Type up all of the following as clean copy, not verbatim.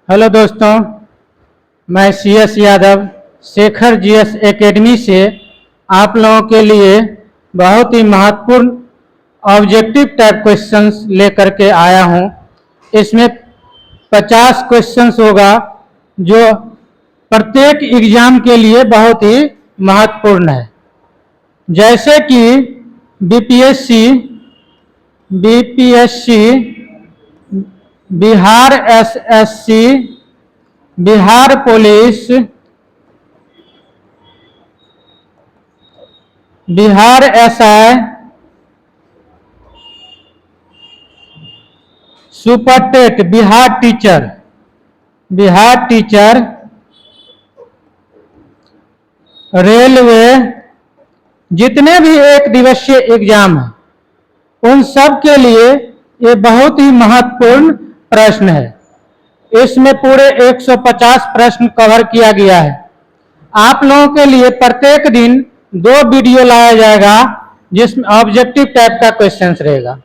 Hello दोस्तों, मैं CS Yadav Shekhar GS academy से आप लोगों के लिए बहुत ही महत्वपूर्ण ऑब्जेक्टिव टाइप क्वेश्चंस लेकर के आया हूं। इसमें 50 क्वेश्चंस होगा जो प्रत्येक एग्जाम के लिए बहुत ही महत्वपूर्ण है। जैसे कि BPSC, Bihar SSC, Bihar police, Bihar SI, super TET, Bihar teacher, railway, जितने भी एक दिवसीय एग्जाम है उन सब के लिए ये बहुत ही महत्वपूर्ण प्रश्न है। इसमें पूरे 150 प्रश्न कवर किया गया है। आप लोगों के लिए प्रत्येक दिन 2 वीडियो लाया जाएगा जिसमें ऑब्जेक्टिव टाइप का क्वेश्चंस रहेगा।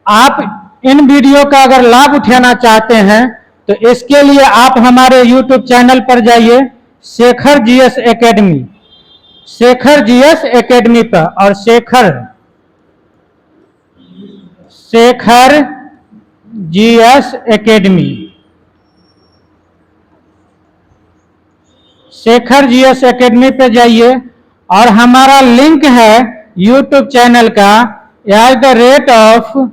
आप इन वीडियो का अगर लाभ उठाना चाहते हैं तो इसके लिए आप हमारे YouTube चैनल पर जाइए, शेखर GS एकेडमी पर, और Shekhar GS academy, Shekhar GS academy पे जाइए और हमारा लिंक है YouTube चैनल का @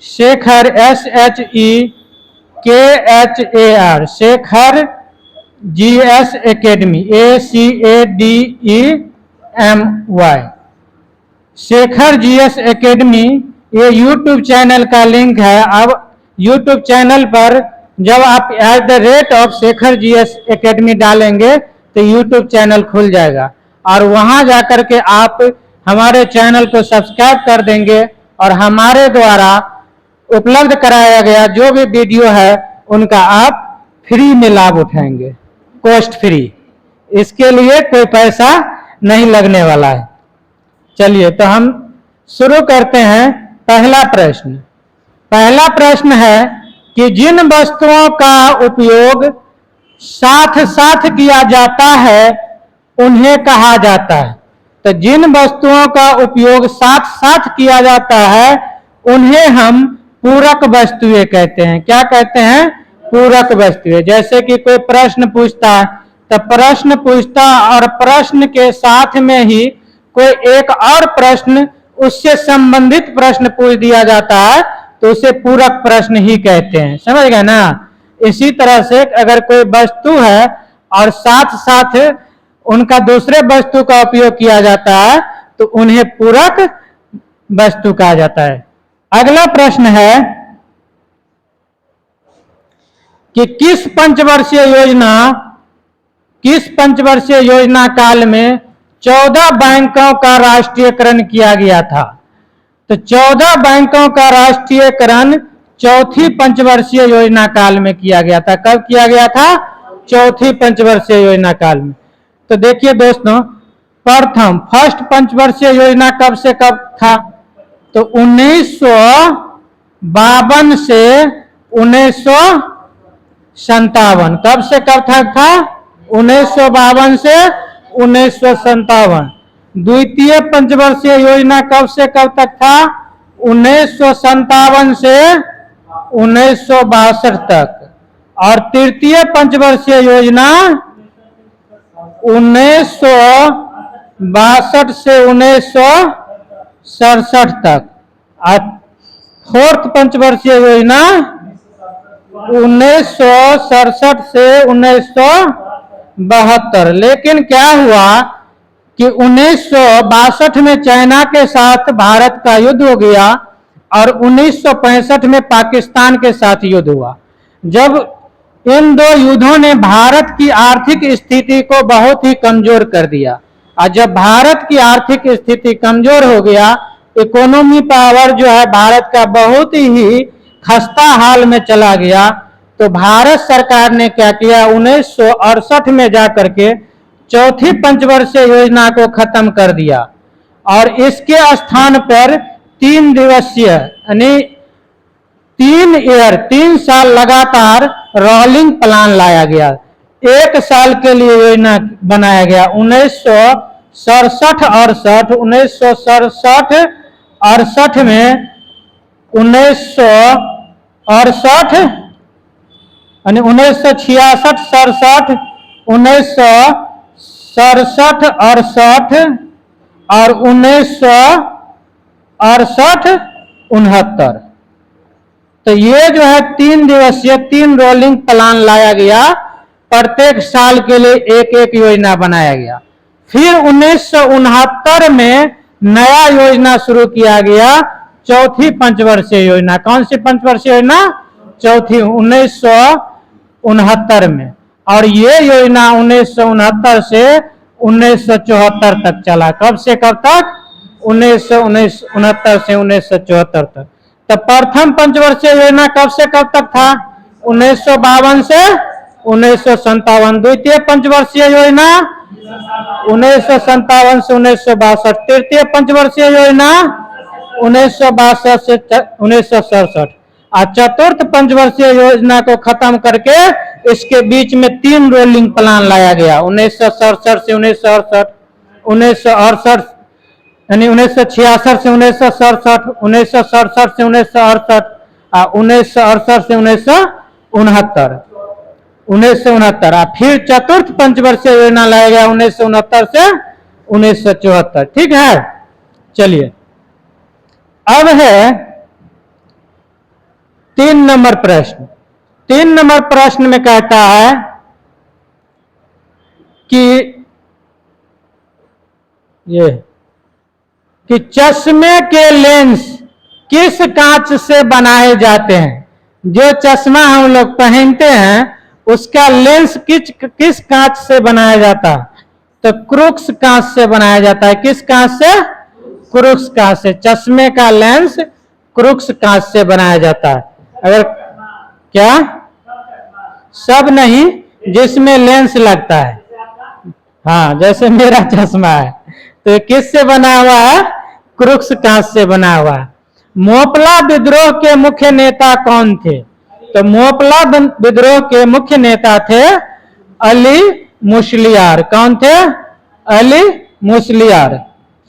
Shekhar SHEKHAR, Shekhar GS academy, ACADEMY, Shekhar GS academy. ये YouTube चैनल का लिंक है। अब YouTube चैनल पर जब आप @ शेखर GS एकेडमी डालेंगे तो YouTube चैनल खुल जाएगा और वहां जाकर के आप हमारे चैनल को सब्सक्राइब कर देंगे और हमारे द्वारा उपलब्ध कराया गया जो भी वीडियो है उनका आप फ्री में लाभ उठाएंगे, कॉस्ट फ्री। इसके लिए कोई पैसा नहीं लगने वाला है। चलिए तो हम शुरू करते हैं। पहला प्रश्न है कि जिन वस्तुओं का उपयोग साथ साथ किया जाता है उन्हें कहा जाता है। तो जिन वस्तुओं का उपयोग साथ साथ किया जाता है उन्हें हम पूरक वस्तुएं कहते हैं। क्या कहते हैं? पूरक वस्तुएं। जैसे कि कोई प्रश्न पूछता है तो प्रश्न पूछता और प्रश्न के साथ में ही कोई एक और प्रश्न उससे संबंधित प्रश्न पूछ दिया जाता है तो उसे पूरक प्रश्न ही कहते हैं। समझ गए ना? इसी तरह से अगर कोई वस्तु है और साथ साथ उनका दूसरे वस्तु का उपयोग किया जाता है तो उन्हें पूरक वस्तु कहा जाता है। अगला प्रश्न है कि किस पंचवर्षीय योजना काल में 14 बैंकों का राष्ट्रीयकरण किया गया था। तो 14 बैंकों का राष्ट्रीयकरण चौथी पंचवर्षीय योजना काल में किया गया था। कब किया गया था? चौथी पंचवर्षीय योजना काल में। तो देखिए दोस्तों, फर्स्ट पंचवर्षीय योजना कब से कब था? तो 1952 से 1957। कब से कब तक था? 1952 से 1957। द्वितीय पंचवर्षीय योजना कब से कब तक था? 1957 से 1962 तक। और तृतीय पंचवर्षीय योजना 1962 से 1967 तक। और फोर्थ पंचवर्षीय योजना 1967 से 1972। लेकिन क्या हुआ कि 1962 में चाइना के साथ भारत का युद्ध हो गया और 1965 में पाकिस्तान के साथ युद्ध हुआ। जब इन 2 युद्धों ने भारत की आर्थिक स्थिति को बहुत ही कमजोर कर दिया और जब भारत की आर्थिक स्थिति कमजोर हो गया, इकोनॉमी पावर जो है भारत का बहुत ही खस्ता हाल में चला गया, तो भारत सरकार ने क्या किया? 1968 में जाकर के चौथी पंचवर्षीय योजना को खत्म कर दिया और इसके स्थान पर 3 दिवसीय यानी 3 साल लगातार रोलिंग प्लान लाया गया। 1 साल के लिए योजना बनाया गया। 1967 68 1967 में 1968 यानी 1966 67 1967 68 और 1968 69। तो ये जो है 3 दिवसीय 3 रोलिंग प्लान लाया गया। प्रत्येक साल के लिए एक एक योजना बनाया गया। फिर 1969 में नया योजना शुरू किया गया, चौथी पंचवर्षीय योजना। कौन सी पंचवर्षीय योजना? चौथी, 1969 में। और ये योजना 1969 से 1974 तक चला। कब से कब तक? 1969 से 1974 तक। तो प्रथम पंचवर्षीय योजना कब से कब तक था? 1952 से 1957। द्वितीय पंचवर्षीय योजना 1957 से 1962। तृतीय पंचवर्षीय योजना 1962 से 1967। और चतुर्थ पंचवर्षीय योजना को खत्म करके इसके बीच में 3 रोलिंग प्लान लाया गया। 1967 से 1968, 1968 यानी 1966 से 1967, 1967 से 1968 और 1968 से 1969। 1969 और फिर चतुर्थ पंचवर्षीय योजना लाया गया 1969 से 1974। ठीक है, चलिए अब है 3 नंबर प्रश्न। 3 नंबर प्रश्न में कहता है कि चश्मे के लेंस किस कांच से बनाए जाते हैं? जो चश्मा हम लोग पहनते हैं उसका लेंस किस कांच से बनाया जाता है? तो क्रूक्स कांच से बनाया जाता है। किस कांच से? क्रूक्स कांच से। चश्मे का लेंस क्रूक्स कांच से बनाया जाता है। अगर क्या? सब नहीं, जिसमें लेंस लगता है। हाँ, जैसे मेरा चश्मा है तो ये किससे बना हुआ है? क्रूक्स कांच से बना हुआ है। मोपला विद्रोह के मुख्य नेता कौन थे? तो मोपला विद्रोह के मुख्य नेता थे अली मुसलियार। कौन थे? अली मुसलियार।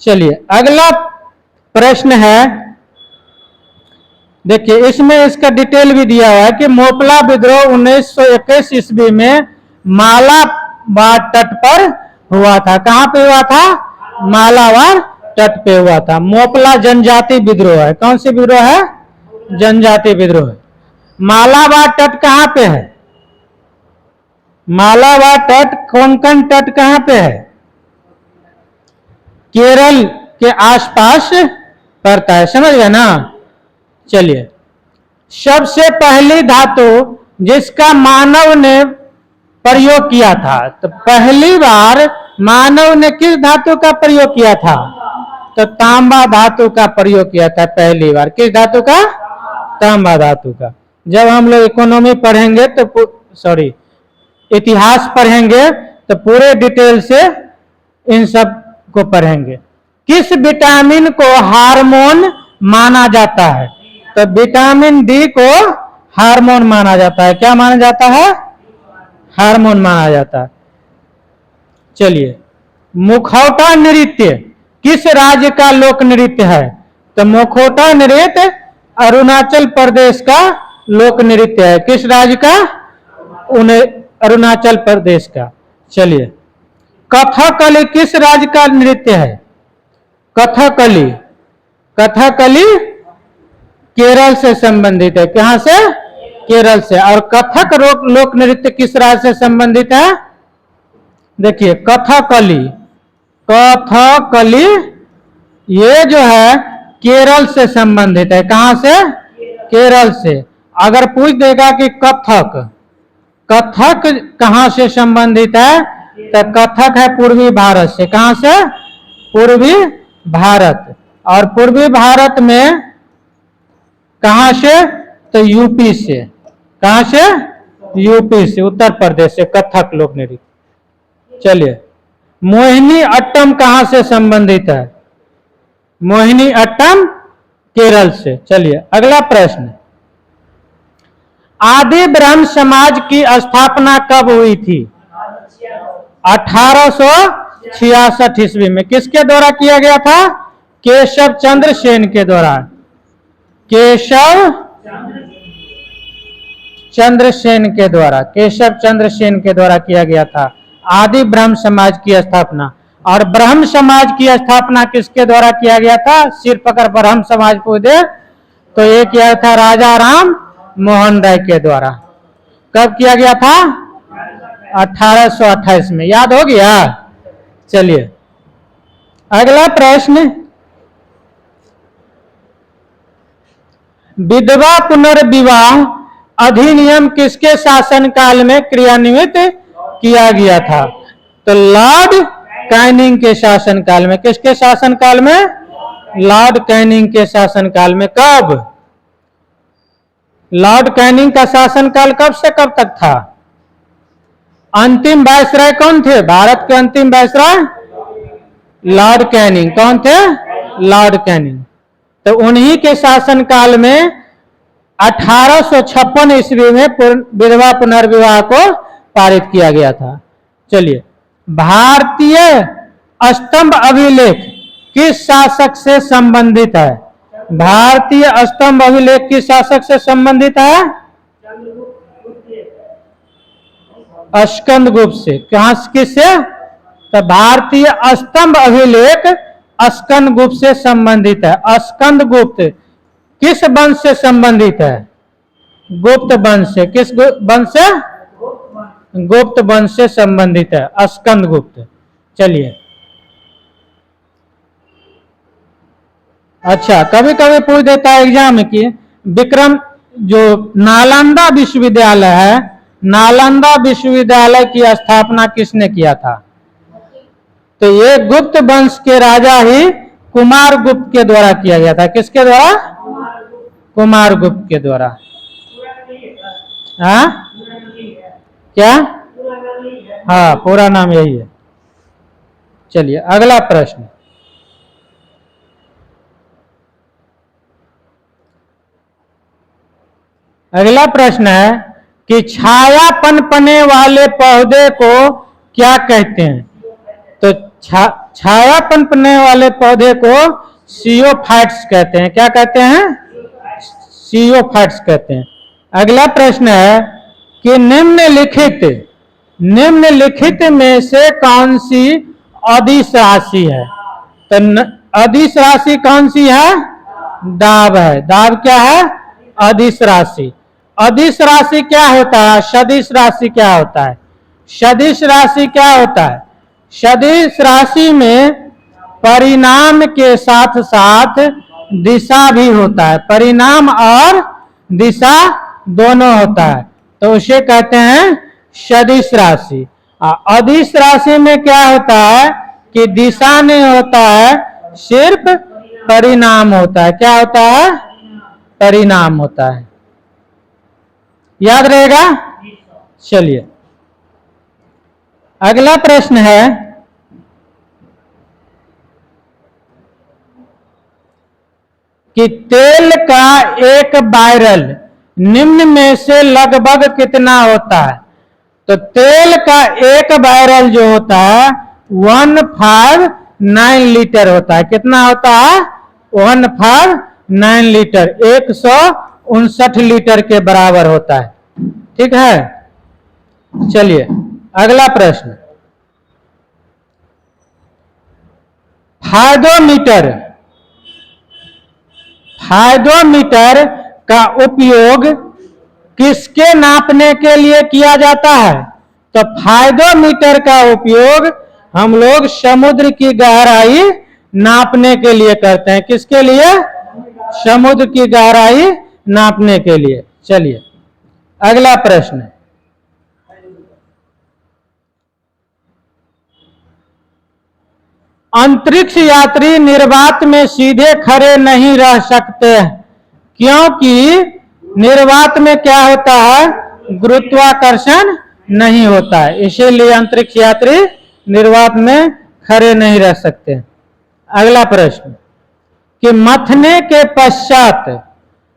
चलिए अगला प्रश्न है, देखिए इसमें इसका डिटेल भी दिया हुआ है कि मोपला विद्रोह 1921 ईस्वी में मालाबार तट पर हुआ था। कहां पे हुआ था? मालाबार तट पे हुआ था। मोपला जनजाति विद्रोह है। कौन सी विद्रोह है? जनजाति विद्रोह है। मालाबार तट कहां पे है? मालाबार तट, कोंकण तट कहां पे है? केरल के आसपास पड़ता है। समझ गए ना? चलिए, सबसे पहली धातु जिसका मानव ने प्रयोग किया था, तो पहली बार मानव ने किस धातु का प्रयोग किया था? तो तांबा धातु का प्रयोग किया था पहली बार। किस धातु का? तांबा धातु का। जब हम लोग इकोनॉमी पढ़ेंगे तो सॉरी इतिहास पढ़ेंगे तो पूरे डिटेल से इन सब को पढ़ेंगे। किस विटामिन को हार्मोन माना जाता है? तो विटामिन डी को हार्मोन माना जाता है। क्या माना जाता है? हार्मोन माना जाता है। चलिए, मुखौटा नृत्य किस राज्य का लोक नृत्य है? तो मुखौटा नृत्य अरुणाचल प्रदेश का लोक नृत्य है। किस राज्य का? अरुणाचल प्रदेश का। चलिए, कथकली किस राज्य का नृत्य है? कथकली, कथकली केरल से संबंधित है। कहां से? केरल से। और कथक लोक नृत्य किस राज्य से संबंधित है? देखिए कथकली, कथकली ये जो है केरल से संबंधित है। कहां से? केरल से। अगर पूछ देगा कि कथक, कथक कहां से संबंधित है, तो कथक है पूर्वी भारत से। कहां से? पूर्वी भारत। और पूर्वी भारत में कहां से? तो यूपी से। कहां से? यूपी से, उत्तर प्रदेश से कथक लोक नृत्य। चलिए, मोहिनी अट्टम कहां से संबंधित है? मोहिनी अट्टम केरल से। चलिए अगला प्रश्न, आदि ब्रह्म समाज की स्थापना कब हुई थी? 1866 ईस्वी में। किसके द्वारा किया गया था? केशव चंद्र सेन के द्वारा। केशव चंद्र सेन के द्वारा, केशव चंद्र सेन के द्वारा किया गया था आदि ब्रह्म समाज की स्थापना। और ब्रह्म समाज की स्थापना किसके द्वारा किया गया था? सिर पकड़ ब्रह्म समाज को दे, तो ये किया था राजा राम मोहन राय के द्वारा। कब किया गया था? 1828 में। याद हो गया? चलिए अगला प्रश्न, विधवा पुनर्विवाह अधिनियम किसके शासनकाल में क्रियान्वित किया गया था? तो लॉर्ड कैनिंग के शासनकाल में। किसके शासनकाल में? लॉर्ड कैनिंग के शासनकाल में। कब? लॉर्ड कैनिंग का शासनकाल कब से कब तक था? अंतिम वायसराय कौन थे? भारत के अंतिम वायसराय लॉर्ड कैनिंग। कौन थे? Lord Canning. तो उन्हीं के शासनकाल में 1856 ईस्वी में विधवा पुनर्विवाह को पारित किया गया था। चलिए, भारतीय स्तंभ अभिलेख किस शासक से संबंधित है? भारतीय स्तंभ अभिलेख किस शासक से संबंधित है? स्कंदगुप्त से। कहां किससे? तो भारतीय स्तंभ अभिलेख स्कंदगुप्त से संबंधित है। स्कंदगुप्त किस वंश से संबंधित है? गुप्त वंश से। किस वंश से? गुप्त वंश से संबंधित है स्कंदगुप्त। चलिए, अच्छा कभी कभी पूछ देता है एग्जाम की, विक्रम जो नालंदा विश्वविद्यालय है, नालंदा विश्वविद्यालय की स्थापना किसने किया था? तो ये गुप्त वंश के राजा ही कुमार गुप्त के द्वारा किया गया था। किसके द्वारा? कुमार गुप्त के द्वारा। हाँ क्या? हाँ पूरा नाम यही है। चलिए अगला प्रश्न, अगला प्रश्न है कि छाया पनपने वाले पौधे को क्या कहते हैं? तो छाया पनपने वाले पौधे को सियोफाइट्स कहते हैं। क्या कहते हैं? सियोफाइट्स कहते हैं। अगला प्रश्न है कि निम्नलिखित में से कौन सी अदिश राशि है? तो अदिश राशि कौन सी है? दाब है। दाब क्या है? अदिश राशि। अदिश राशि क्या होता है? सदिश राशि क्या होता है? सदिश राशि क्या होता है? सदिश राशि में परिणाम के साथ साथ दिशा भी होता है। परिणाम और दिशा दोनों होता है, तो उसे कहते हैं सदिश राशि। अदिश राशि में क्या होता है कि दिशा नहीं होता है, सिर्फ परिणाम होता है। क्या होता है? परिणाम होता है। याद रहेगा? चलिए अगला प्रश्न है कि तेल का एक बैरल निम्न में से लगभग कितना होता है? तो तेल का एक बैरल जो होता है 159 लीटर होता है। कितना होता है? 159 लीटर, 159 लीटर के बराबर होता है। ठीक है। चलिए अगला प्रश्न, फायदोमीटर का उपयोग किसके नापने के लिए किया जाता है? तो फायदोमीटर का उपयोग हम लोग समुद्र की गहराई नापने के लिए करते हैं। किसके लिए? समुद्र की गहराई नापने के लिए। चलिए अगला प्रश्न, अंतरिक्ष यात्री निर्वात में सीधे खड़े नहीं रह सकते, क्योंकि निर्वात में क्या होता है? गुरुत्वाकर्षण नहीं होता है, इसीलिए अंतरिक्ष यात्री निर्वात में खड़े नहीं रह सकते। अगला प्रश्न कि मथने के पश्चात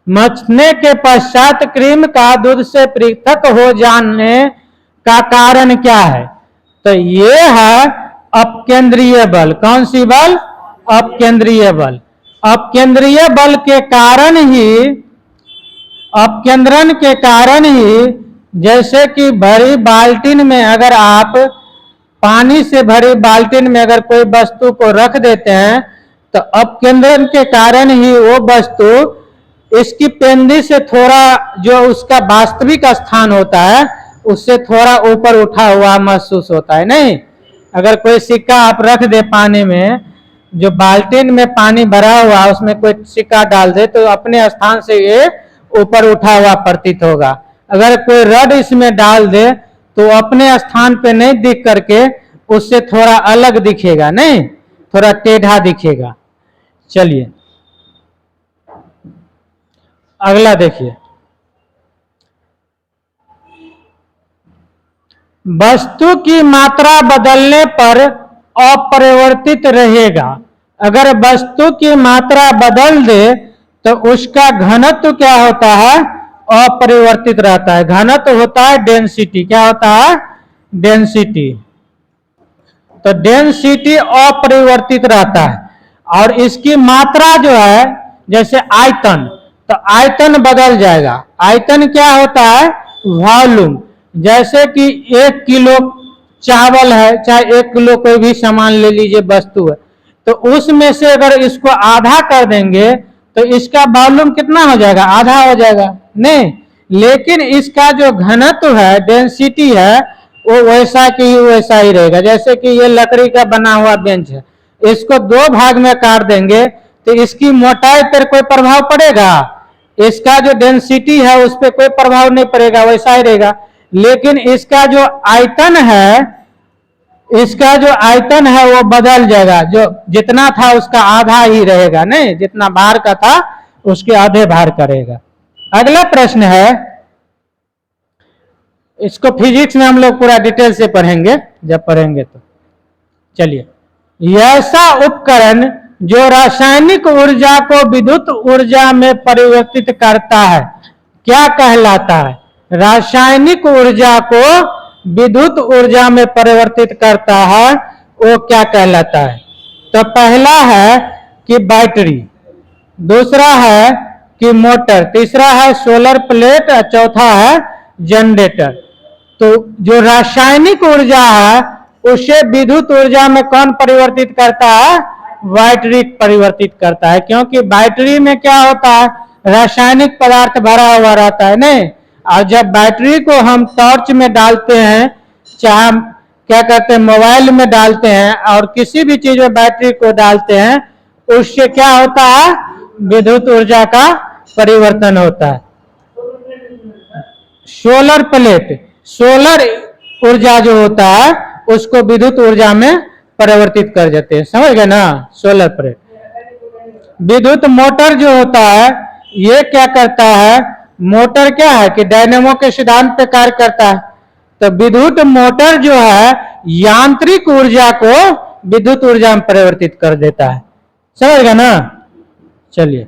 मथने के पश्चात क्रीम का दूध से पृथक हो जाने का कारण क्या है? तो ये है अपकेंद्रीय बल। कौन सी बल? अपकेंद्रीय बल। अपकेंद्रीय बल के कारण ही, अपकेंद्रण के कारण ही, जैसे कि भरी बाल्टीन में अगर आप पानी से भरी बाल्टीन में अगर कोई वस्तु को रख देते हैं तो अपकेंद्रण के कारण ही वो वस्तु इसकी पेंदी से थोड़ा, जो उसका वास्तविक स्थान होता है उससे थोड़ा ऊपर उठा हुआ महसूस होता है। नहीं, अगर कोई सिक्का आप रख दे पानी में, जो बाल्टीन में पानी भरा हुआ उसमें कोई सिक्का डाल दे तो अपने स्थान से ये ऊपर उठा हुआ प्रतीत होगा। अगर कोई रड इसमें डाल दे तो अपने स्थान पे नहीं दिख करके उससे थोड़ा अलग दिखेगा, नहीं, थोड़ा टेढ़ा दिखेगा। चलिए अगला देखिए, वस्तु की मात्रा बदलने पर अपरिवर्तित रहेगा। अगर वस्तु की मात्रा बदल दे तो उसका घनत्व क्या होता है? अपरिवर्तित रहता है। घनत्व होता है डेंसिटी। क्या होता है? डेंसिटी। तो डेंसिटी अपरिवर्तित रहता है। और इसकी मात्रा जो है, जैसे आयतन, तो आयतन बदल जाएगा। आयतन क्या होता है? वॉल्यूम। जैसे कि 1 किलो चावल है, चाहे 1 किलो कोई भी सामान ले लीजिए, वस्तु है, तो उसमें से अगर इसको आधा कर देंगे तो इसका वॉल्यूम कितना हो जाएगा? आधा हो जाएगा। नहीं, लेकिन इसका जो घनत्व है, डेंसिटी है, वो वैसा की वैसा ही रहेगा। जैसे कि ये लकड़ी का बना हुआ बेंच है, इसको 2 भाग में काट देंगे तो इसकी मोटाई पर कोई प्रभाव पड़ेगा? इसका जो डेंसिटी है उस पर कोई प्रभाव नहीं पड़ेगा, वैसा ही रहेगा। लेकिन इसका जो आयतन है, इसका जो आयतन है वो बदल जाएगा। जो जितना था उसका आधा ही रहेगा। नहीं, जितना भार का था उसके आधे भार करेगा। अगला प्रश्न है, इसको फिजिक्स में हम लोग पूरा डिटेल से पढ़ेंगे, जब पढ़ेंगे तो। चलिए, ऐसा उपकरण जो रासायनिक ऊर्जा को विद्युत ऊर्जा में परिवर्तित करता है क्या कहलाता है? रासायनिक ऊर्जा को विद्युत ऊर्जा में परिवर्तित करता है वो क्या कहलाता है? तो पहला है कि बैटरी, दूसरा है कि मोटर, तीसरा है सोलर प्लेट और चौथा है जनरेटर। तो जो रासायनिक ऊर्जा है उसे विद्युत ऊर्जा में कौन परिवर्तित करता है? बैटरी परिवर्तित करता है। क्योंकि बैटरी में क्या होता है? रासायनिक पदार्थ भरा हुआ रहता है। नहीं, और जब बैटरी को हम टॉर्च में डालते हैं, चाहे क्या कहते हैं मोबाइल में डालते हैं, और किसी भी चीज में बैटरी को डालते हैं, उससे क्या होता है? विद्युत ऊर्जा का परिवर्तन होता है। सोलर प्लेट, सोलर ऊर्जा जो होता है उसको विद्युत ऊर्जा में परिवर्तित कर देते हैं। समझ गए ना? Solar plate. विद्युत मोटर जो होता है ये क्या करता है? मोटर क्या है कि डायनेमो के सिद्धांत पे कार्य करता है। तो विद्युत मोटर जो है यांत्रिक ऊर्जा को विद्युत ऊर्जा में परिवर्तित कर देता है। समझ गए ना? चलिए,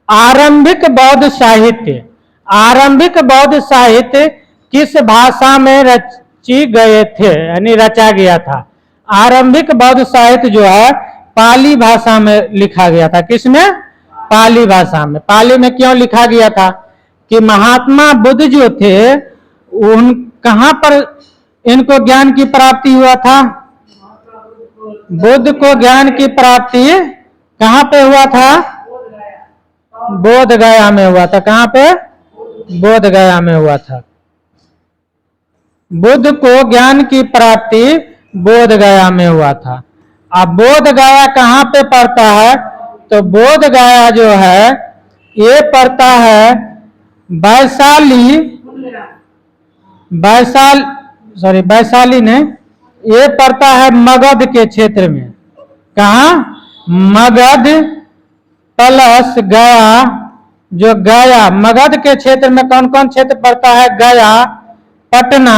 आरंभिक बौद्ध साहित्य, आरंभिक बौद्ध साहित्य किस भाषा में रची गए थे, यानी रचा गया था? आरंभिक बौद्ध साहित्य जो है पाली भाषा में लिखा गया था। किसमें? पाली भाषा में। पाली में क्यों लिखा गया था? कि महात्मा बुद्ध जो थे उन कहां पर इनको ज्ञान की प्राप्ति हुआ था? बुद्ध को ज्ञान की प्राप्ति कहां पे हुआ था? बोध गया में हुआ था। कहां पे? बोध गया में हुआ था। बुद्ध को ज्ञान की प्राप्ति बोध गया में हुआ था। अब बोध गया कहां पे पड़ता है? तो बोध गया जो है ये पड़ता है वैशाली, वैशाली ने, ये पड़ता है मगध के क्षेत्र में। कहा? मगध प्लस गया, जो गया, मगध के क्षेत्र में कौन कौन क्षेत्र पड़ता है? गया, पटना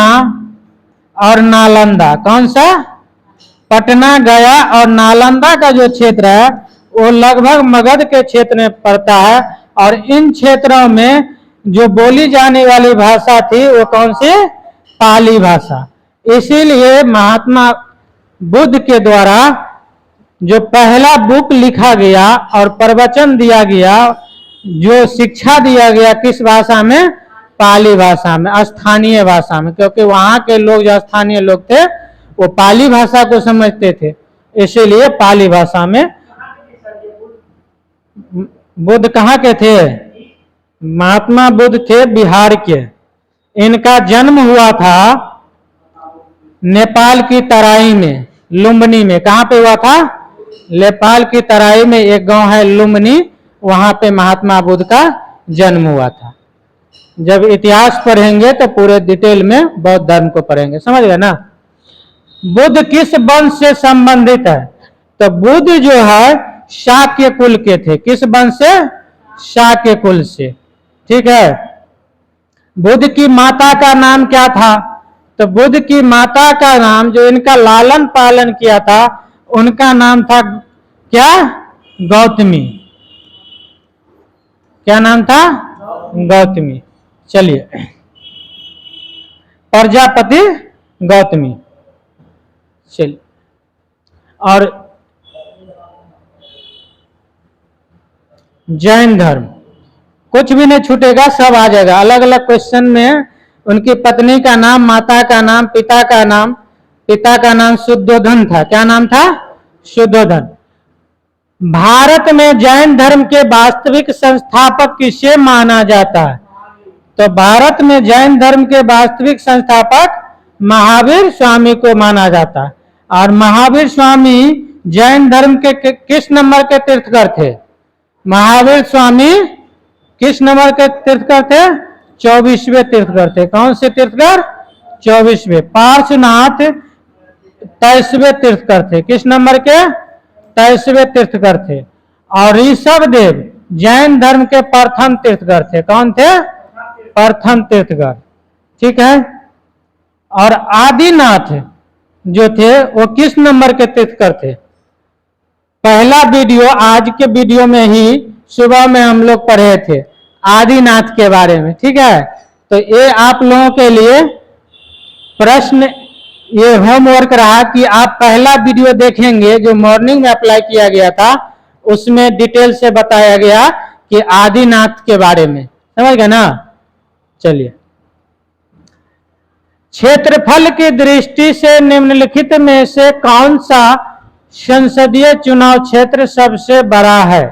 और नालंदा। कौन सा? पटना, गया और नालंदा का जो क्षेत्र है वो लगभग मगध के क्षेत्र में पड़ता है। और इन क्षेत्रों में जो बोली जाने वाली भाषा थी वो कौन सी? पाली भाषा। इसीलिए महात्मा बुद्ध के द्वारा जो पहला बुक लिखा गया और प्रवचन दिया गया, जो शिक्षा दिया गया, किस भाषा में? पाली भाषा में, स्थानीय भाषा में, क्योंकि वहां के लोग जो स्थानीय लोग थे वो पाली भाषा को समझते थे, इसीलिए पाली भाषा में। बुद्ध कहाँ के थे? महात्मा बुद्ध थे बिहार के। इनका जन्म हुआ था नेपाल की तराई में, लुम्बिनी में। कहाँ पे हुआ था? नेपाल की तराई में एक गांव है लुम्बिनी, वहां पे महात्मा बुद्ध का जन्म हुआ था। जब इतिहास पढ़ेंगे तो पूरे डिटेल में बौद्ध धर्म को पढ़ेंगे, समझ गए ना। बुद्ध किस वंश से संबंधित है? तो बुद्ध जो है शाक्य कुल के थे। किस वंश से? शाक्य कुल से। ठीक है। बुद्ध की माता का नाम क्या था? तो बुद्ध की माता का नाम, जो इनका लालन पालन किया था, उनका नाम था क्या? गौतमी। क्या नाम था? गौतमी। चलिए, प्रजापति गौतमी। चलिए, और जैन धर्म कुछ भी नहीं छूटेगा, सब आ जाएगा। अलग अलग क्वेश्चन में उनकी पत्नी का नाम, माता का नाम, पिता का नाम। पिता का नाम शुद्धोधन था। क्या नाम था? शुद्धोधन। भारत में जैन धर्म के वास्तविक संस्थापक किसे माना जाता है? तो भारत में जैन धर्म के वास्तविक संस्थापक महावीर स्वामी को माना जाता है। और महावीर स्वामी जैन धर्म के किस नंबर के तीर्थकर थे? महावीर स्वामी किस नंबर के तीर्थकर थे? 24वें तीर्थकर थे। कौन से तीर्थकर? 24वें। पार्श्वनाथ 23वें तीर्थकर थे। किस नंबर के? 23वें तीर्थकर थे। और ऋषभ देव जैन धर्म के प्रथम तीर्थकर थे। कौन थे? प्रथम तीर्थकर। ठीक है। और आदिनाथ जो थे वो किस नंबर के तीर्थकर थे? पहला वीडियो, आज के वीडियो में ही सुबह में हम लोग पढ़े थे आदिनाथ के बारे में। ठीक है। तो ये आप लोगों के लिए प्रश्न, ये होमवर्क रहा कि आप पहला वीडियो देखेंगे जो मॉर्निंग में अप्लाई किया गया था, उसमें डिटेल से बताया गया कि आदिनाथ के बारे में। समझ गए ना। चलिए, क्षेत्रफल की दृष्टि से निम्नलिखित में से कौन सा संसदीय चुनाव क्षेत्र सबसे बड़ा है?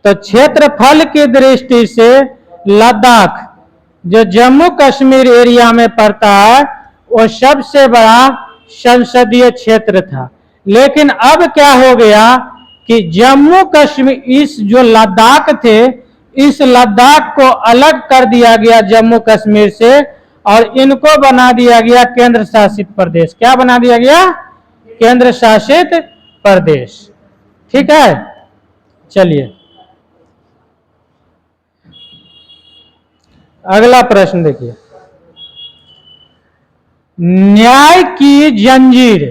तो क्षेत्रफल की दृष्टि से लद्दाख जो जम्मू कश्मीर एरिया में पड़ता है वो सबसे बड़ा संसदीय क्षेत्र था। लेकिन अब क्या हो गया कि जम्मू कश्मीर, इस जो लद्दाख थे, इस लद्दाख को अलग कर दिया गया जम्मू कश्मीर से और इनको बना दिया गया केंद्र शासित प्रदेश। क्या बना दिया गया? केंद्र शासित प्रदेश। ठीक है। चलिए, अगला प्रश्न देखिए। न्याय की जंजीर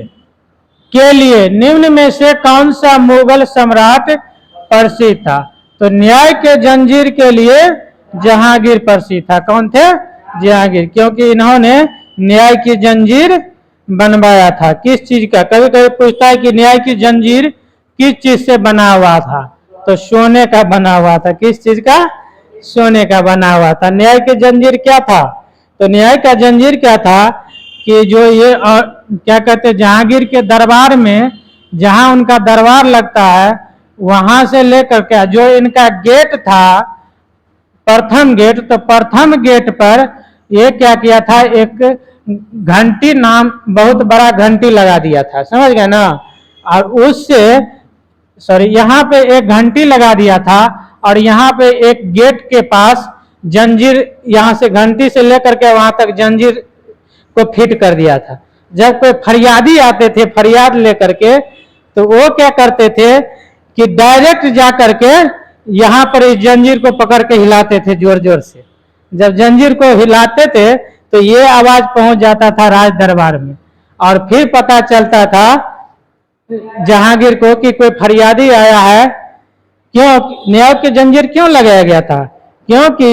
के लिए निम्न में से कौन सा मुगल सम्राट प्रसिद्ध था? तो न्याय के जंजीर के लिए जहांगीर प्रसिद्ध था। कौन थे? जहांगीर। क्योंकि इन्होंने न्याय की जंजीर बनवाया था। किस चीज का? कभी कभी पूछता है कि न्याय की जंजीर किस चीज से बना हुआ था? तो सोने का बना हुआ था। किस चीज का? सोने का बना हुआ था। न्याय की जंजीर क्या था? तो न्याय का जंजीर क्या था कि जो ये क्या कहते, जहांगीर के दरबार में, जहां उनका दरबार लगता है, वहां से लेकर के जो इनका गेट था, प्रथम गेट, तो प्रथम गेट पर ये क्या किया था, एक घंटी नाम, बहुत बड़ा घंटी लगा दिया था। समझ गए ना। और उससे, सॉरी, यहाँ पे एक घंटी लगा दिया था और यहाँ पे एक गेट के पास जंजीर, यहाँ से घंटी से लेकर के वहां तक जंजीर को फिट कर दिया था। जब कोई फरियादी आते थे फरियाद लेकर के, तो वो क्या करते थे कि डायरेक्ट जा करके यहाँ पर इस जंजीर को पकड़ के हिलाते थे जोर जोर से। जब जंजीर को हिलाते थे तो ये आवाज पहुंच जाता था राज दरबार में, और फिर पता चलता था जहांगीर को कि कोई फरियादी आया है, क्यों न्याय की जंजीर क्यों लगाया गया था? क्योंकि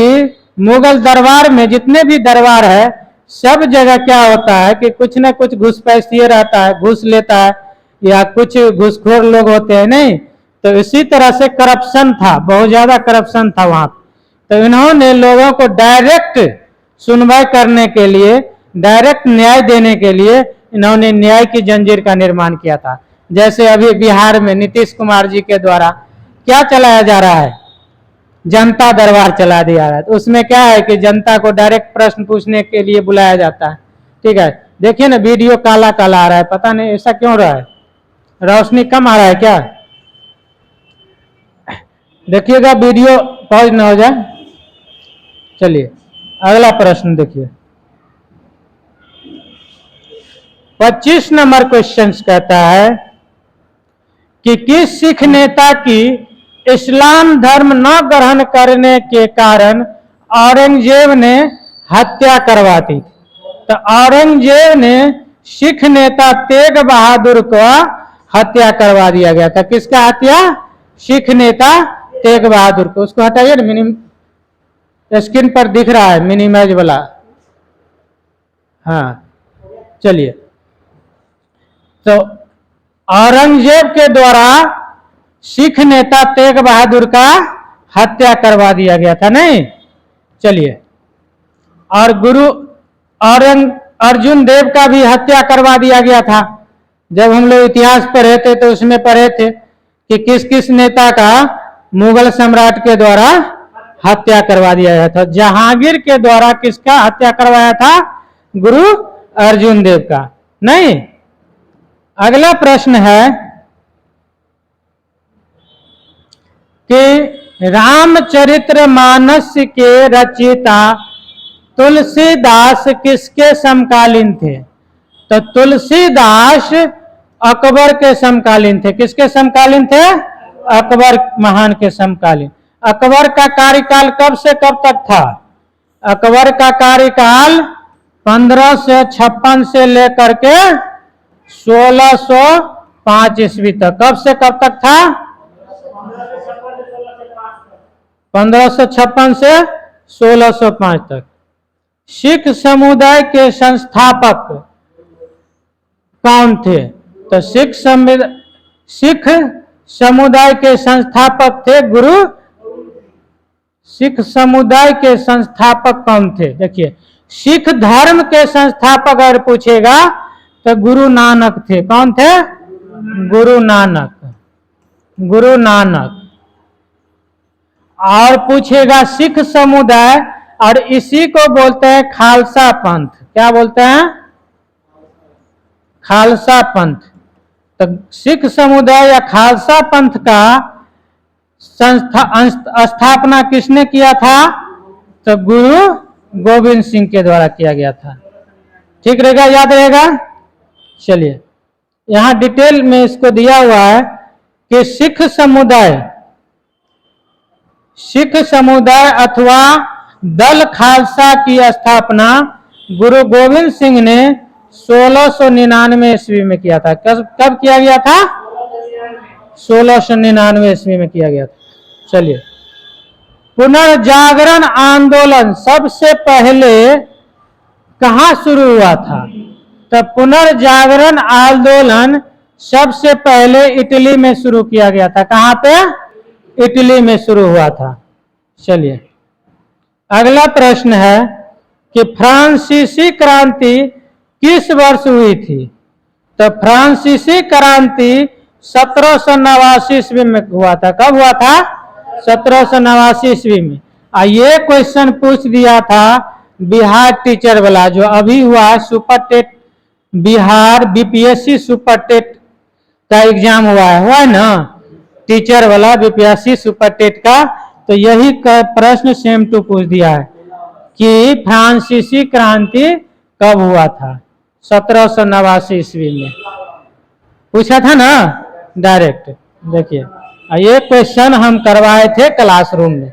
मुगल दरबार में जितने भी दरबार है सब जगह क्या होता है कि कुछ ना कुछ घुसपैठिए रहता है, घूस लेता है या कुछ घूसखोर लोग होते हैं, नहीं तो इसी तरह से करप्शन था, बहुत ज्यादा करप्शन था वहां। तो इन्होंने लोगों को डायरेक्ट सुनवाई करने के लिए, डायरेक्ट न्याय देने के लिए इन्होंने न्याय की जंजीर का निर्माण किया था। जैसे अभी बिहार में नीतीश कुमार जी के द्वारा क्या चलाया जा रहा है, जनता दरबार चला दिया है। तो उसमें क्या है कि जनता को डायरेक्ट प्रश्न पूछने के लिए बुलाया जाता है। ठीक है, देखिए ना वीडियो काला काला आ रहा है, पता नहीं ऐसा क्यों रहा है, रोशनी कम आ रहा है क्या? देखिएगा वीडियो पॉज ना हो जाए। चलिए अगला प्रश्न देखिए, 25 नंबर क्वेश्चन कहता है कि किस सिख नेता की इस्लाम धर्म न ग्रहण करने के कारण औरंगजेब ने हत्या करवा दी? तो औरंगजेब ने सिख नेता तेग बहादुर को हत्या करवा दिया गया था। किसका हत्या? सिख नेता तेग बहादुर को। उसको हटाइए ना, स्क्रीन पर दिख रहा है मिनिमाइज वाला। हाँ चलिए, तो औरंगजेब के द्वारा सिख नेता तेग बहादुर का हत्या करवा दिया गया था, नहीं? चलिए, और गुरु अर्जुन देव का भी हत्या करवा दिया गया था। जब हम लोग इतिहास पढ़े थे तो उसमें पढ़े थे कि किस किस नेता का मुगल सम्राट के द्वारा हत्या करवा दिया गया था। जहांगीर के द्वारा किसका हत्या करवाया था? गुरु अर्जुन देव का, नहीं? अगला प्रश्न है कि रामचरितमानस के रचयिता तुलसीदास किसके समकालीन थे? तो तुलसीदास अकबर के समकालीन थे। किसके समकालीन थे? अकबर महान के समकालीन। अकबर का कार्यकाल कब से कब तक था? अकबर का कार्यकाल 1556 से लेकर के 1605 ईस्वी तक। कब से कब तक था? 1556 से 1605 तक। सिख समुदाय के संस्थापक कौन थे? तो सिख समुदाय के संस्थापक थे गुरु। सिख समुदाय के संस्थापक कौन थे? देखिए, सिख धर्म के संस्थापक अगर पूछेगा तो गुरु नानक थे। कौन थे? गुरु नानक। गुरु नानक। और पूछेगा सिख समुदाय, और इसी को बोलते हैं खालसा पंथ। क्या बोलते हैं? खालसा पंथ। तो सिख समुदाय या खालसा पंथ का स्थापना किसने किया था? तो गुरु गोविंद सिंह के द्वारा किया गया था। ठीक रहेगा, याद रहेगा। चलिए, यहां डिटेल में इसको दिया हुआ है कि सिख समुदाय अथवा दल खालसा की स्थापना गुरु गोविंद सिंह ने 1699 ईस्वी में किया था। कब किया गया था? 1699 ईस्वी में किया गया था। चलिए, पुनर्जागरण आंदोलन सबसे पहले कहां शुरू हुआ था? तो पुनर्जागरण आंदोलन सबसे पहले इटली में शुरू किया गया था। कहां पे? इटली में शुरू हुआ था। चलिए, अगला प्रश्न है कि फ्रांसीसी क्रांति किस वर्ष हुई थी? तो फ्रांसीसी क्रांति 1789 ईस्वी में हुआ था। कब हुआ था? 1789 ईस्वी में। ये क्वेश्चन पूछ दिया था बिहार टीचर वाला, जो अभी हुआ है super TET Bihar BPSC super TET का एग्जाम हुआ है ना, टीचर वाला बीपीएससी सुपर टेट का। तो यही प्रश्न सेम टू पूछ दिया है कि फ्रांसीसी क्रांति कब हुआ था? 1789 ईस्वी में पूछा था ना डायरेक्ट। देखिए, ये क्वेश्चन हम करवाए थे क्लासरूम में,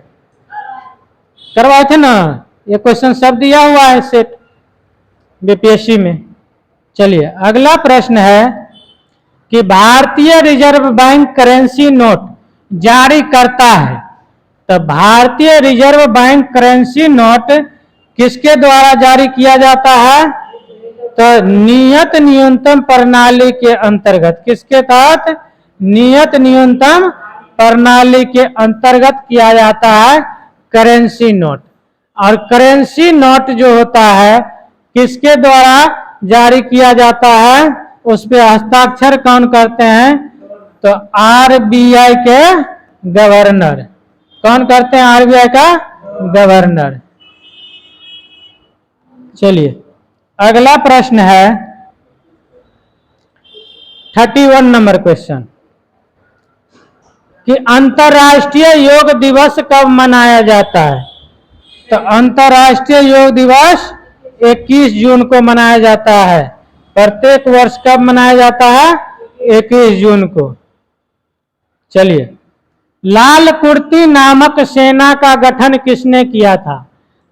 करवाए थे ना। ये क्वेश्चन सब दिया हुआ है सेट बीपीएससी में। चलिए, अगला प्रश्न है कि भारतीय रिजर्व बैंक करेंसी नोट जारी करता है। तो भारतीय रिजर्व बैंक करेंसी नोट किसके द्वारा जारी किया जाता है? तो नियत न्यूनतम प्रणाली के अंतर्गत। किसके तहत? नियत न्यूनतम प्रणाली के अंतर्गत किया जाता है करेंसी नोट। और करेंसी नोट जो होता है किसके द्वारा जारी किया जाता है? उस पे हस्ताक्षर कौन करते हैं? तो आरबीआई के गवर्नर। कौन करते हैं? आरबीआई का गवर्नर। चलिए अगला प्रश्न है 31 नंबर क्वेश्चन कि अंतर्राष्ट्रीय योग दिवस कब मनाया जाता है? तो अंतर्राष्ट्रीय योग दिवस 21 जून को मनाया जाता है। प्रत्येक वर्ष कब मनाया जाता है? 21 जून को। चलिए, लाल कुर्ती नामक सेना का गठन किसने किया था?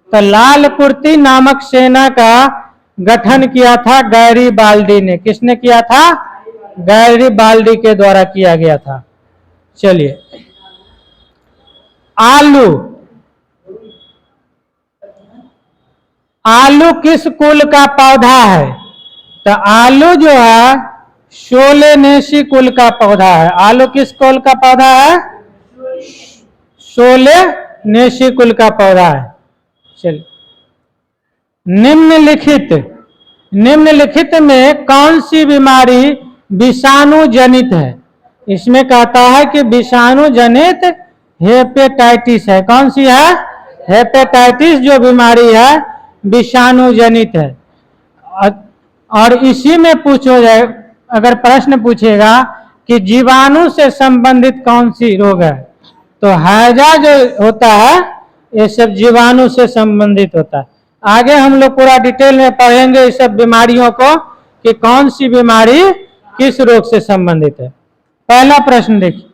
तो लाल कुर्ती नामक सेना का गठन किया था गैरीबाल्डी ने। किसने किया था? गैरीबाल्डी के द्वारा किया गया था। चलिए, आलू आलू किस कुल का पौधा है? तो आलू जो है सोलेनेसी कुल का पौधा है। आलू किस कुल का पौधा है? सोलेनेसी कुल का पौधा है। चलिए, निम्नलिखित में कौन सी बीमारी विषाणु जनित है? इसमें कहता है कि विषाणु जनित हेपेटाइटिस है। कौन सी है? हेपेटाइटिस जो बीमारी है विषाणु जनित है। और इसी में पूछो जाए, अगर प्रश्न पूछेगा कि जीवाणु से संबंधित कौन सी रोग है, तो हैजा जो होता है ये सब जीवाणु से संबंधित होता है। आगे हम लोग पूरा डिटेल में पढ़ेंगे इस सब बीमारियों को कि कौन सी बीमारी किस रोग से संबंधित है। पहला प्रश्न देखिए,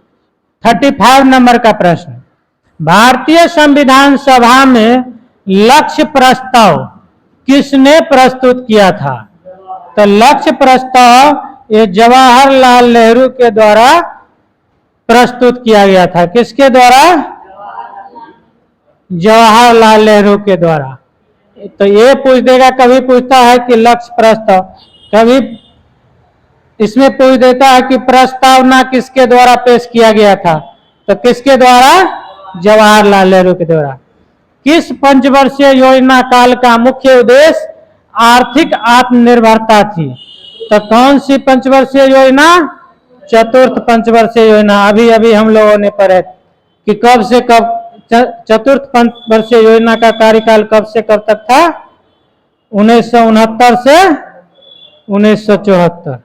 35 नंबर का प्रश्न, भारतीय संविधान सभा में लक्ष्य प्रस्ताव किसने प्रस्तुत किया था? तो लक्ष्य प्रस्ताव ये जवाहरलाल नेहरू के द्वारा प्रस्तुत किया गया था। किसके द्वारा? जवाहरलाल नेहरू के द्वारा। तो ये पूछ देगा, कभी पूछता है कि लक्ष्य प्रस्ताव, कभी इसमें पूछ देता है कि प्रस्तावना किसके द्वारा पेश किया गया था? तो किसके द्वारा? जवाहरलाल नेहरू के द्वारा। किस पंचवर्षीय योजना काल का मुख्य उद्देश्य आर्थिक आत्मनिर्भरता थी? तो कौन सी पंचवर्षीय योजना? चतुर्थ पंचवर्षीय योजना। अभी अभी हम लोगों ने पढ़े कि कब से कब चतुर्थ पंचवर्षीय योजना का कार्यकाल कब से कब तक था? 1969 से 1974।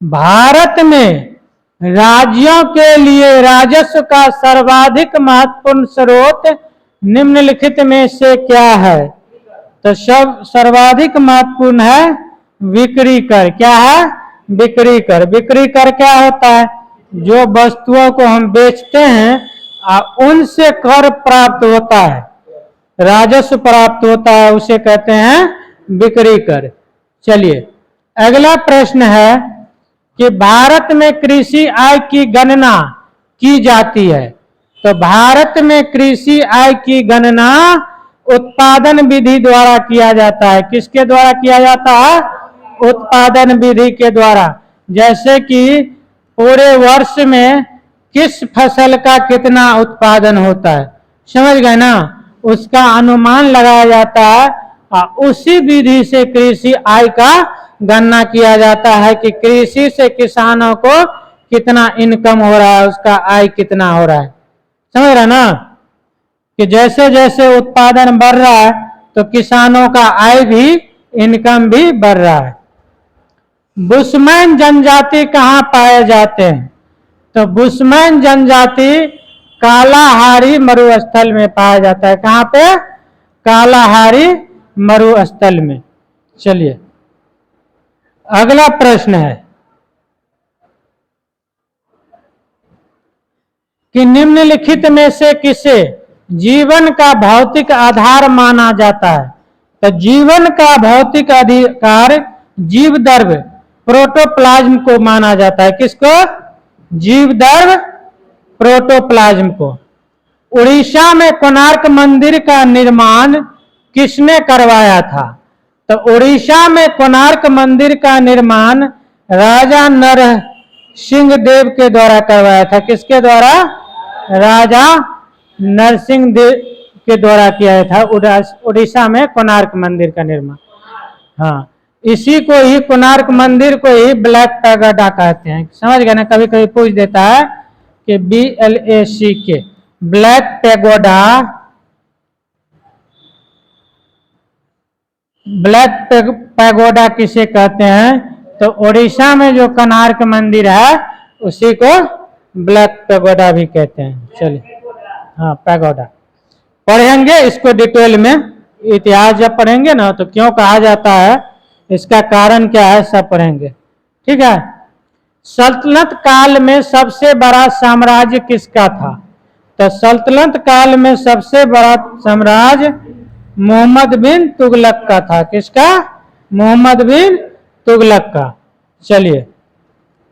भारत में राज्यों के लिए राजस्व का सर्वाधिक महत्वपूर्ण स्रोत निम्नलिखित में से क्या है? तो सब सर्वाधिक महत्वपूर्ण है बिक्री कर। क्या है? बिक्री कर। बिक्री कर क्या होता है? जो वस्तुओं को हम बेचते हैं उनसे कर प्राप्त होता है, राजस्व प्राप्त होता है, उसे कहते हैं बिक्री कर। चलिए अगला प्रश्न है कि भारत में कृषि आय की गणना की जाती है। तो भारत में कृषि आय की गणना उत्पादन विधि द्वारा किया जाता है। किसके द्वारा किया जाता है? उत्पादन विधि के द्वारा। जैसे कि पूरे वर्ष में किस फसल का कितना उत्पादन होता है, समझ गए ना? उसका अनुमान लगाया जाता है और उसी विधि से कृषि आय का गणना किया जाता है कि कृषि से किसानों को कितना इनकम हो रहा है, उसका आय कितना हो रहा है। समझ रहे ना कि जैसे जैसे उत्पादन बढ़ रहा है तो किसानों का आय भी, इनकम भी बढ़ रहा है। बुशमैन जनजाति कहाँ पाए जाते हैं? तो बुशमैन जनजाति कालाहारी मरुस्थल में पाया जाता है। कहाँ पे? कालाहारी मरुस्थल में। चलिए अगला प्रश्न है कि निम्नलिखित में से किसे जीवन का भौतिक आधार माना जाता है? तो जीवन का भौतिक अधिकार जीव द्रव्य प्रोटोप्लाज्म को माना जाता है। किसको? जीव द्रव्य प्रोटोप्लाज्म को। उड़ीसा में कोणार्क मंदिर का निर्माण किसने करवाया था? तो उड़ीसा में कोणार्क मंदिर का निर्माण राजा नरसिंह देव के द्वारा करवाया था। किसके द्वारा? राजा नरसिंह देव के द्वारा किया था उड़ीसा में कोणार्क मंदिर का निर्माण। हाँ, इसी को ही, कोणार्क मंदिर को ही ब्लैक पैगोडा कहते हैं। समझ गए ना? कभी कभी पूछ देता है कि BLACK, black pagoda. Black pagoda किसे कहते हैं? तो उड़ीसा में जो कोणार्क मंदिर है उसी को ब्लैक पैगोडा भी कहते हैं। चलिए, हाँ, पैगोडा पढ़ेंगे इसको डिटेल में। इतिहास जब पढ़ेंगे ना तो क्यों कहा जाता है, इसका कारण क्या है, सब पढ़ेंगे। ठीक है। सल्तनत काल में सबसे बड़ा साम्राज्य किसका था? तो सल्तनत काल में सबसे बड़ा साम्राज्य मोहम्मद बिन तुगलक का था। किसका? मोहम्मद बिन तुगलक का। चलिए,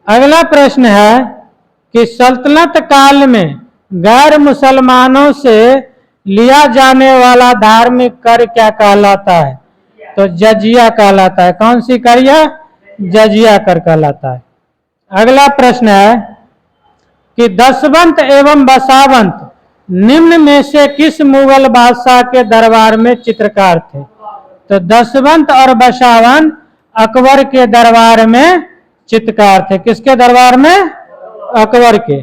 अगला प्रश्न है कि सल्तनत काल में गैर मुसलमानों से लिया जाने वाला धार्मिक कर क्या कहलाता है? तो जजिया कहलाता है। कौन सी कर? यह जजिया कर कहलाता है। अगला प्रश्न है कि दशवंत एवं बसावंत निम्न में से किस मुगल बादशाह के दरबार में चित्रकार थे? तो दशवंत और बसावंत अकबर के दरबार में चित्रकार थे। किसके दरबार में? अकबर के।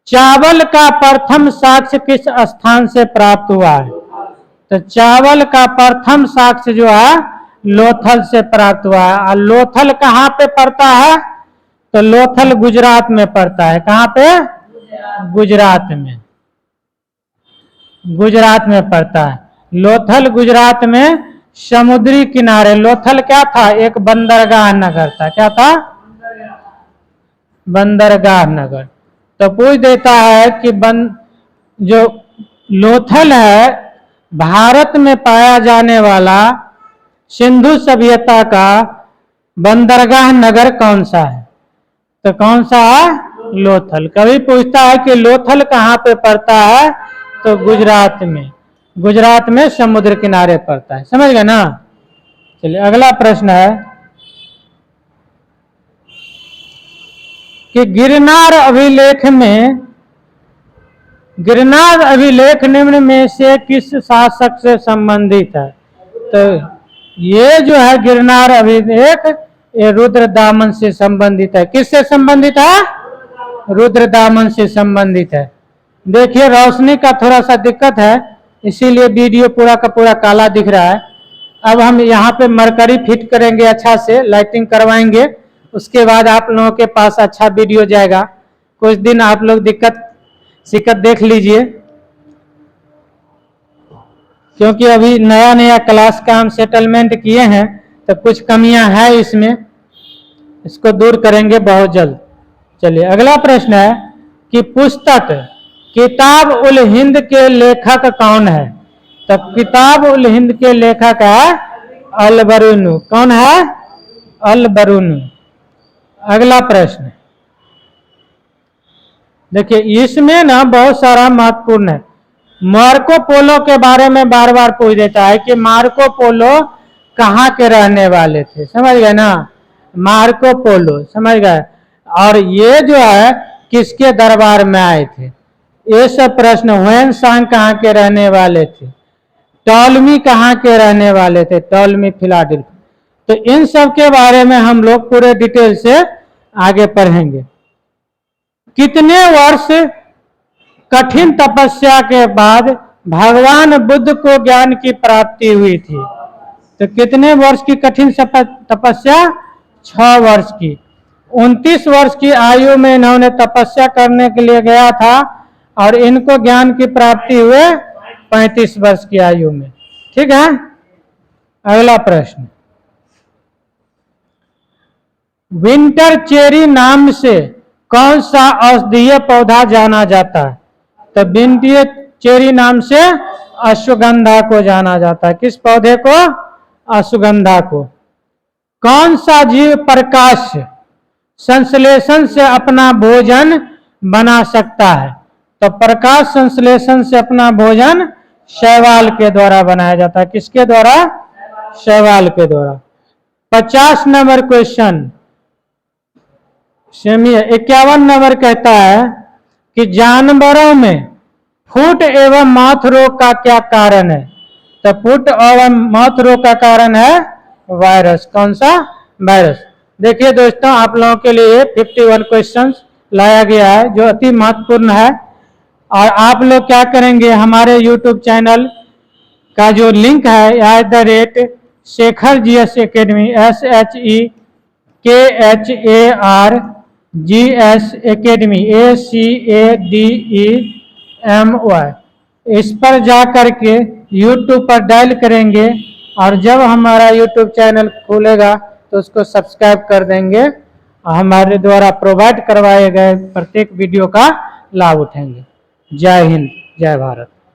चावल का प्रथम साक्ष्य किस स्थान से प्राप्त हुआ है? तो चावल का प्रथम साक्ष्य जो है लोथल से प्राप्त हुआ है। और लोथल कहाँ पे पड़ता है? तो लोथल गुजरात में पड़ता है। कहाँ पे? गुजरात में। गुजरात में पड़ता है लोथल। गुजरात में समुद्री किनारे। लोथल क्या था? एक बंदरगाह नगर था। क्या था? बंदरगाह नगर। तो पूछ देता है कि जो लोथल है भारत में पाया जाने वाला सिंधु सभ्यता का बंदरगाह नगर कौन सा है? तो कौन सा है? लोथल। कभी पूछता है कि लोथल कहाँ पे पड़ता है? तो गुजरात में। गुजरात में समुद्र किनारे पड़ता है। समझ गए ना? चलिए, अगला प्रश्न है कि गिरनार अभिलेख निम्न में से किस शासक से संबंधित है? तो ये जो है गिरनार अभिलेख, ये रुद्रदामन से संबंधित है। किससे संबंधित है? रुद्रदामन से संबंधित है। देखिए, रोशनी का थोड़ा सा दिक्कत है, इसीलिए वीडियो पूरा का पूरा काला दिख रहा है। अब हम यहाँ पे मरकरी फिट करेंगे, अच्छा से लाइटिंग करवाएंगे, उसके बाद आप लोगों के पास अच्छा वीडियो जाएगा। कुछ दिन आप लोग दिक्कत देख लीजिए, क्योंकि अभी नया नया क्लास का हम सेटलमेंट किए हैं, तो कुछ कमियां हैं इसमें, इसको दूर करेंगे बहुत जल्द। चलिए, अगला प्रश्न है कि पुस्तक किताब उल हिंद के लेखक कौन है? तो किताब उल हिंद के लेखक है अल बरूनी। कौन है? अल बरूनी। अगला प्रश्न देखिए, इसमें ना बहुत सारा महत्वपूर्ण है। मार्को पोलो के बारे में बार बार पूछ देता है कि मार्को पोलो कहाँ के रहने वाले थे। समझ गए ना? मार्को पोलो, समझ गए? और ये जो है किसके दरबार में आए थे, ये सब प्रश्न। हुएन सांग कहाँ के रहने वाले थे? टॉलमी कहाँ के रहने वाले थे? Ptolemy Philadelphia. तो इन सब के बारे में हम लोग पूरे डिटेल से आगे पढ़ेंगे। कितने वर्ष कठिन तपस्या के बाद भगवान बुद्ध को ज्ञान की प्राप्ति हुई थी? तो कितने वर्ष की कठिन तपस्या? 6 वर्ष की। 29 वर्ष की आयु में इन्होंने तपस्या करने के लिए गया था और इनको ज्ञान की प्राप्ति हुए 35 वर्ष की आयु में। ठीक है। अगला प्रश्न, विंटर चेरी नाम से कौन सा औषधीय पौधा जाना जाता है? तो विंटर चेरी नाम से अश्वगंधा को जाना जाता है। किस पौधे को? अश्वगंधा को। कौन सा जीव प्रकाश संश्लेषण से अपना भोजन बना सकता है? तो प्रकाश संश्लेषण से अपना भोजन शैवाल के द्वारा बनाया जाता है। किसके द्वारा? शैवाल के द्वारा। 50 नंबर क्वेश्चन, 51 नंबर कहता है कि जानवरों में फुट एवं मौत रोग का क्या कारण है? तो फुट एवं मौत रोग का कारण है वायरस। कौन सा? वायरस। देखिए दोस्तों, आप लोगों के लिए 51 क्वेश्चंस लाया गया है जो अति महत्वपूर्ण है। और आप लोग क्या करेंगे, हमारे YouTube चैनल का जो लिंक है @Shekhar GS Academy SHEKHARGS Academy ACADEMY, इस पर जा करके YouTube पर डायल करेंगे और जब हमारा YouTube चैनल खुलेगा तो उसको सब्सक्राइब कर देंगे और हमारे द्वारा प्रोवाइड करवाए गए प्रत्येक वीडियो का लाभ उठाएंगे। जय हिंद, जय भारत।